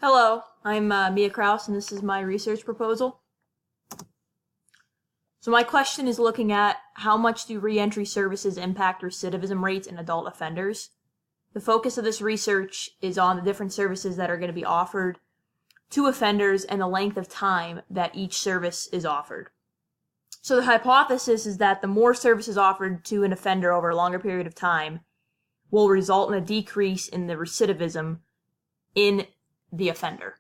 Hello, I'm Mia Kraus, and this is my research proposal. So my question is looking at how much do reentry services impact recidivism rates in adult offenders. The focus of this research is on the different services that are going to be offered to offenders and the length of time that each service is offered. So the hypothesis is that the more services offered to an offender over a longer period of time will result in a decrease in the recidivism in the offender.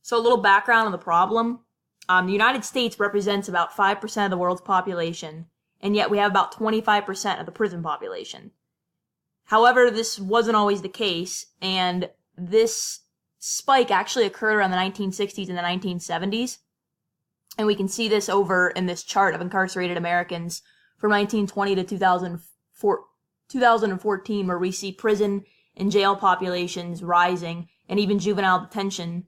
So a little background on the problem. The United States represents about 5% of the world's population, and yet we have about 25% of the prison population. However, this wasn't always the case, and this spike actually occurred around the 1960s and the 1970s. And we can see this over in this chart of incarcerated Americans from 1920 to 2014, where we see prison and jail populations rising, and even juvenile detention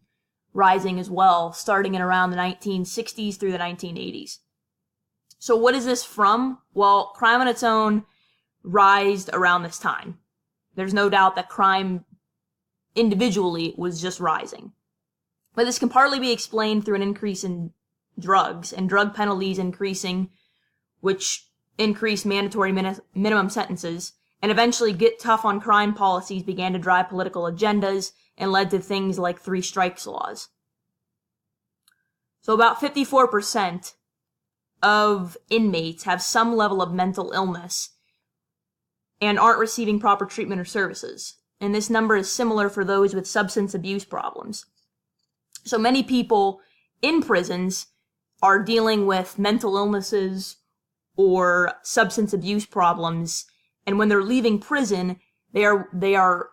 rising as well, starting in around the 1960s through the 1980s. So what is this from? Well, crime on its own rised around this time. There's no doubt that crime individually was just rising. But this can partly be explained through an increase in drugs and drug penalties increasing, which increased mandatory minimum sentences, and eventually get tough on crime policies began to drive political agendas and led to things like 3 strikes laws. So about 54% of inmates have some level of mental illness and aren't receiving proper treatment or services. And this number is similar for those with substance abuse problems. So many people in prisons are dealing with mental illnesses or substance abuse problems, and when they're leaving prison, they are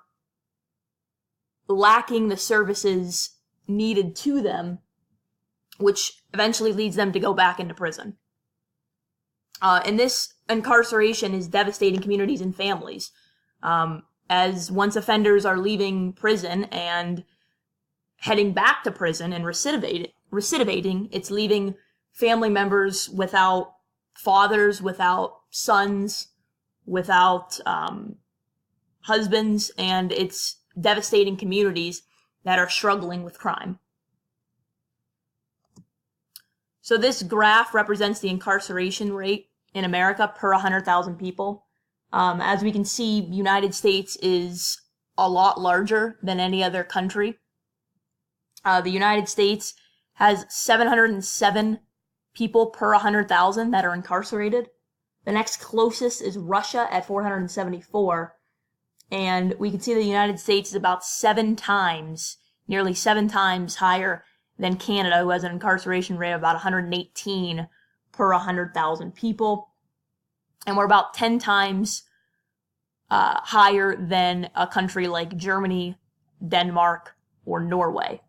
lacking the services needed to them, which eventually leads them to go back into prison. And this incarceration is devastating communities and families. As once offenders are leaving prison and heading back to prison and recidivating, it's leaving family members without fathers, without sons, without husbands, and it's devastating communities that are struggling with crime. So this graph represents the incarceration rate in America per 100,000 people. As we can see, United States is a lot larger than any other country. The United States has 707 people per 100,000 that are incarcerated. The next closest is Russia at 474. And we can see the United States is about nearly 7 times higher than Canada, who has an incarceration rate of about 118 per 100,000 people. And we're about 10 times higher than a country like Germany, Denmark, or Norway.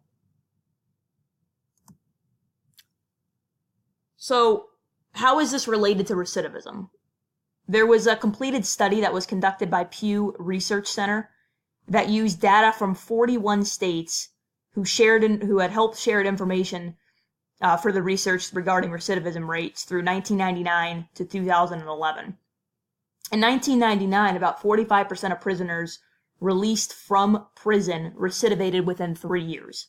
So, how is this related to recidivism? There was a completed study that was conducted by Pew Research Center that used data from 41 states who had helped shared information for the research regarding recidivism rates through 1999 to 2011. In 1999, about 45% of prisoners released from prison recidivated within 3 years.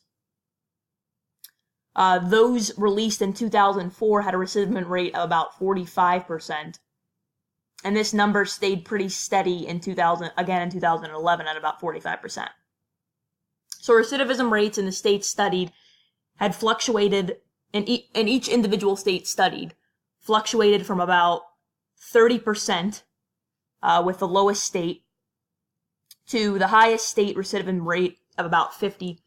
Those released in 2004 had a recidivation rate of about 45%. And this number stayed pretty steady in 2011 at about 45%. So recidivism rates in the states studied had fluctuated, in each individual state studied, fluctuated from about 30% with the lowest state to the highest state recidivism rate of about 50%.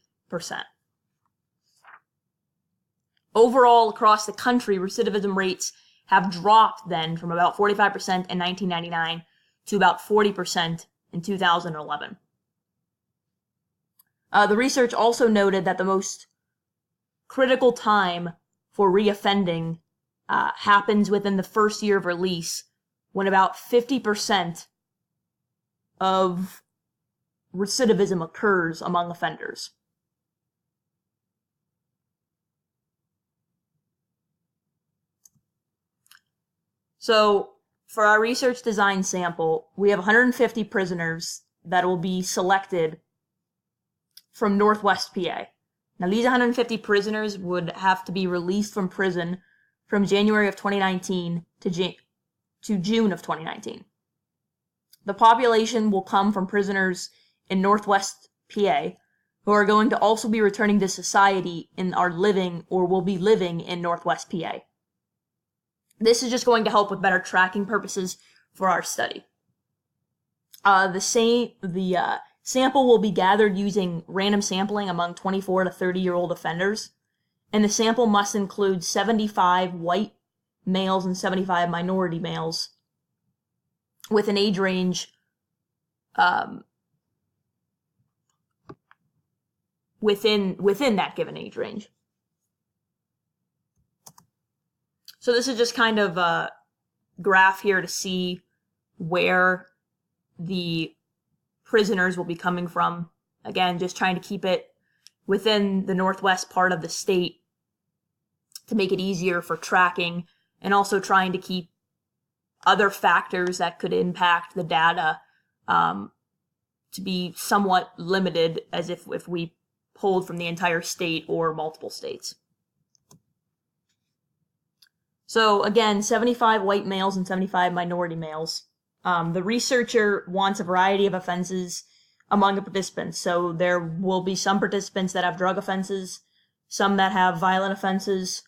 Overall, across the country, recidivism rates have dropped then from about 45% in 1999 to about 40% in 2011. The research also noted that the most critical time for reoffending happens within the first year of release, when about 50% of recidivism occurs among offenders. So, for our research design sample, we have 150 prisoners that will be selected from Northwest PA. Now, these 150 prisoners would have to be released from prison from January of 2019 to June of 2019. The population will come from prisoners in Northwest PA who are going to also be returning to society and are living or will be living in Northwest PA. This is just going to help with better tracking purposes for our study. The sample will be gathered using random sampling among 24 to 30-year-old offenders, and the sample must include 75 white males and 75 minority males with an age range within that given age range. So this is just kind of a graph here to see where the prisoners will be coming from. Again, just trying to keep it within the northwest part of the state to make it easier for tracking, and also trying to keep other factors that could impact the data to be somewhat limited, as if we pulled from the entire state or multiple states. So again, 75 white males and 75 minority males. The researcher wants a variety of offenses among the participants. So there will be some participants that have drug offenses, some that have violent offenses,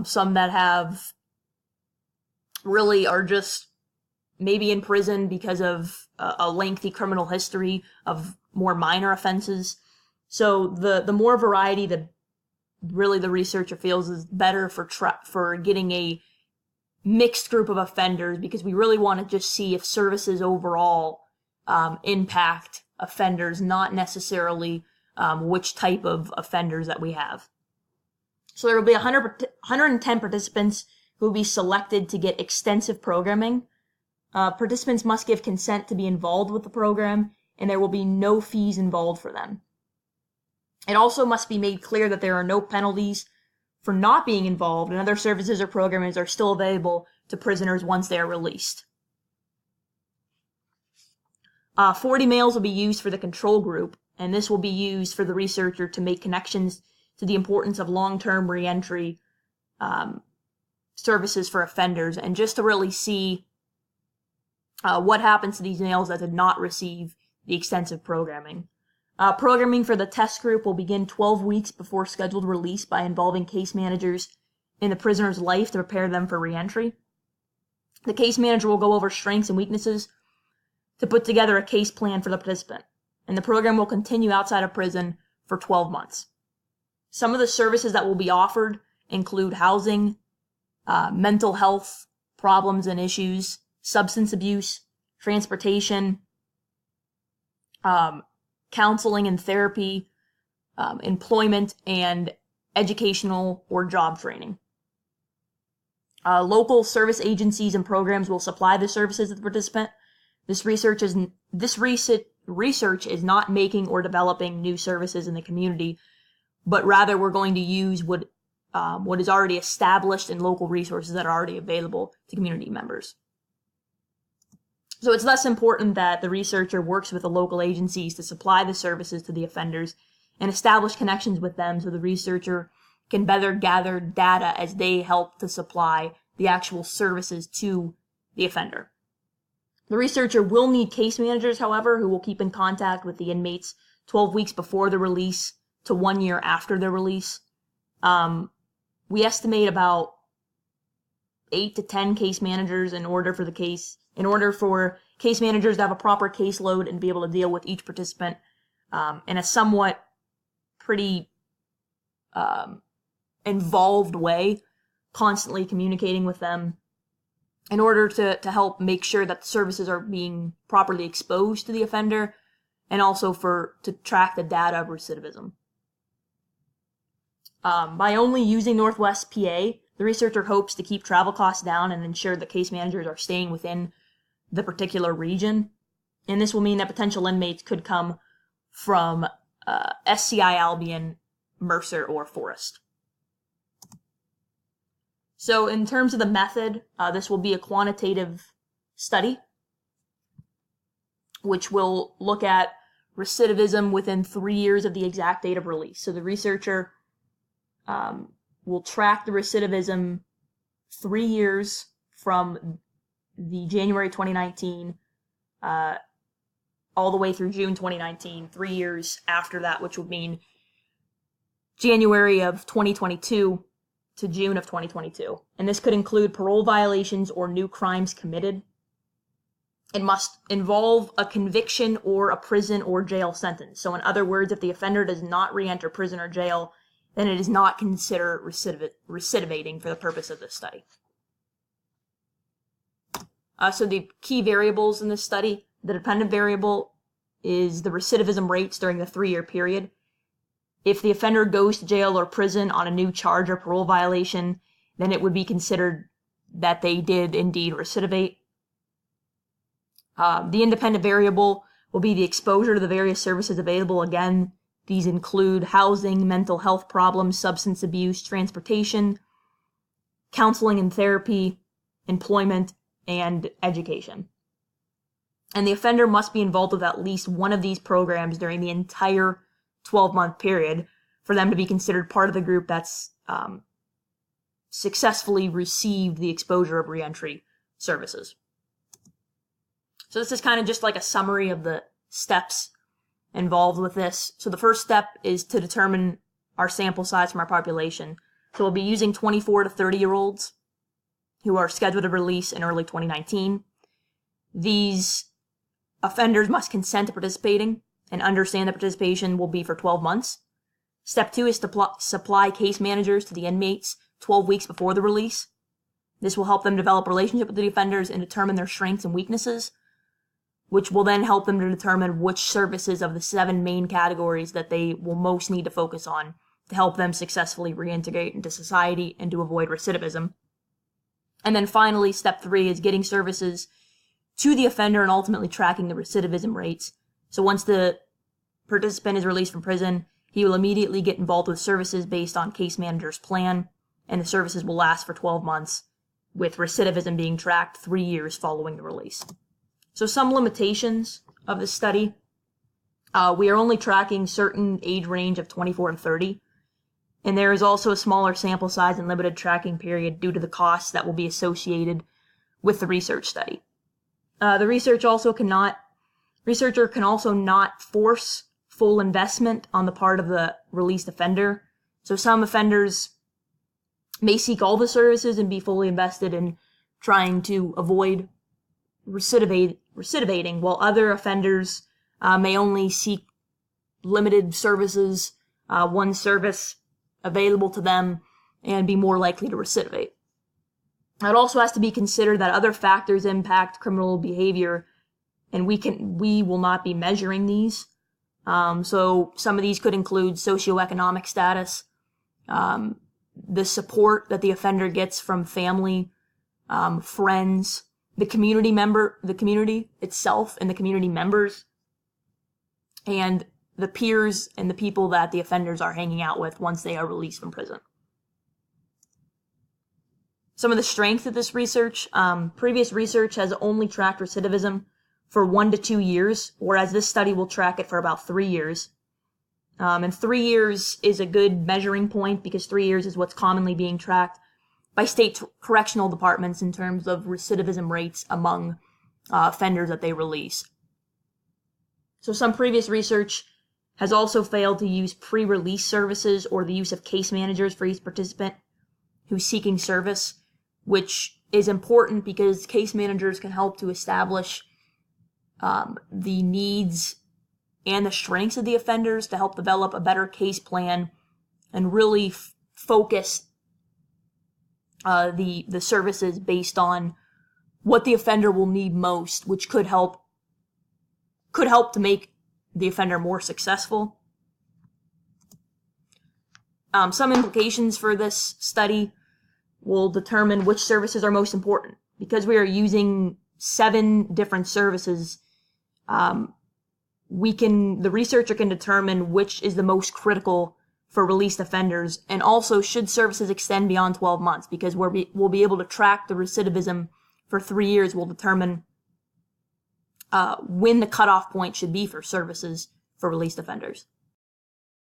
some that have really are just maybe in prison because of a lengthy criminal history of more minor offenses. So the more variety, the researcher feels is better for getting a mixed group of offenders, because we really want to just see if services overall impact offenders, not necessarily which type of offenders that we have. So there will be 110 participants who will be selected to get extensive programming. Participants must give consent to be involved with the program, and there will be no fees involved for them. It also must be made clear that there are no penalties for not being involved, and other services or programs are still available to prisoners once they are released. 40 males will be used for the control group, and this will be used for the researcher to make connections to the importance of long-term reentry services for offenders, and just to really see what happens to these males that did not receive the extensive programming. Programming for the test group will begin 12 weeks before scheduled release by involving case managers in the prisoner's life to prepare them for reentry. The case manager will go over strengths and weaknesses to put together a case plan for the participant, and the program will continue outside of prison for 12 months. Some of the services that will be offered include housing, mental health problems and issues, substance abuse, transportation, counseling and therapy, employment, and educational or job training. Local service agencies and programs will supply the services of the participant. This research is not making or developing new services in the community, but rather we're going to use what is already established in local resources that are already available to community members. So it's less important that the researcher works with the local agencies to supply the services to the offenders and establish connections with them, so the researcher can better gather data as they help to supply the actual services to the offender. The researcher will need case managers, however, who will keep in contact with the inmates 12 weeks before the release to 1 year after their release. We estimate about 8 to 10 case managers in order for case managers to have a proper caseload and be able to deal with each participant in a somewhat pretty involved way, constantly communicating with them in order to help make sure that the services are being properly exposed to the offender, and also to track the data of recidivism. By only using Northwest PA, the researcher hopes to keep travel costs down and ensure that case managers are staying within the particular region. And this will mean that potential inmates could come from SCI Albion, Mercer, or Forest. So in terms of the method, this will be a quantitative study, which will look at recidivism within 3 years of the exact date of release. So the researcher will track the recidivism 3 years from the January 2019 all the way through June 2019, 3 years after that, which would mean January of 2022 to June of 2022. And this could include parole violations or new crimes committed. It must involve a conviction or a prison or jail sentence. So in other words, if the offender does not re-enter prison or jail, then it is not considered recidivating for the purpose of this study. So the key variables in this study, the dependent variable is the recidivism rates during the 3-year period. If the offender goes to jail or prison on a new charge or parole violation, then it would be considered that they did indeed recidivate. The independent variable will be the exposure to the various services available. Again, these include housing, mental health problems, substance abuse, transportation, counseling and therapy, employment, and education. And the offender must be involved with at least one of these programs during the entire 12-month period for them to be considered part of the group that's successfully received the exposure of reentry services. So this is kind of just like a summary of the steps involved with this. So the first step is to determine our sample size from our population. So we'll be using 24 to 30-year-olds who are scheduled to release in early 2019. These offenders must consent to participating and understand that participation will be for 12 months. Step 2 is to supply case managers to the inmates 12 weeks before the release. This will help them develop a relationship with the offenders and determine their strengths and weaknesses, which will then help them to determine which services of the 7 main categories that they will most need to focus on to help them successfully reintegrate into society and to avoid recidivism. And then finally, step 3 is getting services to the offender and ultimately tracking the recidivism rates. So once the participant is released from prison, he will immediately get involved with services based on case manager's plan, and the services will last for 12 months, with recidivism being tracked 3 years following the release. So some limitations of this study. We are only tracking certain age range of 24 and 30. And there is also a smaller sample size and limited tracking period due to the costs that will be associated with the research study. The researcher can also not force full investment on the part of the released offender. So some offenders may seek all the services and be fully invested in trying to avoid recidivating, while other offenders may only seek limited services, one service available to them, and be more likely to recidivate. It also has to be considered that other factors impact criminal behavior, and we will not be measuring these. So some of these could include socioeconomic status, the support that the offender gets from family, friends, the community itself and the community members, and the peers and the people that the offenders are hanging out with once they are released from prison. Some of the strengths of this research, previous research has only tracked recidivism for 1 to 2 years, whereas this study will track it for about 3 years. And 3 years is a good measuring point because 3 years is what's commonly being tracked by state correctional departments in terms of recidivism rates among offenders that they release. So some previous research has also failed to use pre-release services or the use of case managers for each participant who's seeking service, which is important because case managers can help to establish the needs and the strengths of the offenders to help develop a better case plan and really focus the services based on what the offender will need most, which could help to make the offender more successful. Some implications for this study will determine which services are most important. Because we are using 7 different services, the researcher can determine which is the most critical for released offenders, and also should services extend beyond 12 months, because we'll be able to track the recidivism for 3 years will determine when the cutoff point should be for services for released offenders.